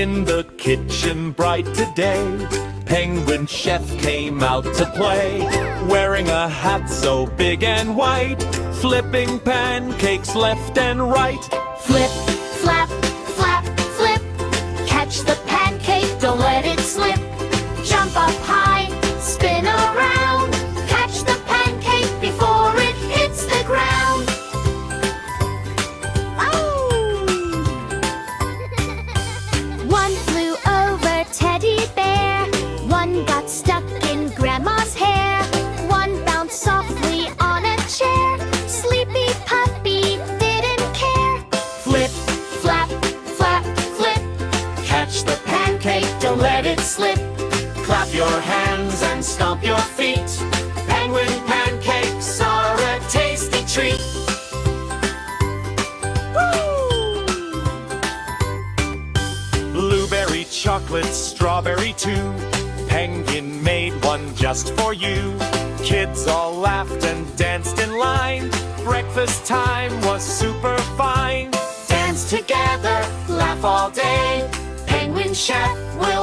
In the kitchen bright today, Penguin Chef came out to play, wearing a hat so big and white, flipping pancakes left and right. Flip, flap, flap, flip. Catch the pancake, don't let it slip. Jump up high, spin around. Catch the pancake before it hits the ground. One flew over Teddy Bear. One got stuck in Grandma's hair. One bounced softly on a chair. Sleepy puppy didn't care. Flip, flap, flap, flip. Catch the pancake, don't let it slip. Clap your hands and stomp your feet. Penguin pancakes are a tasty treat. Blueberry chocolate, strawberry too. Penguin made one just for you. Kids all laughed and danced in line. Breakfast time was super fine. Dance together, laugh all day. Penguin Chef will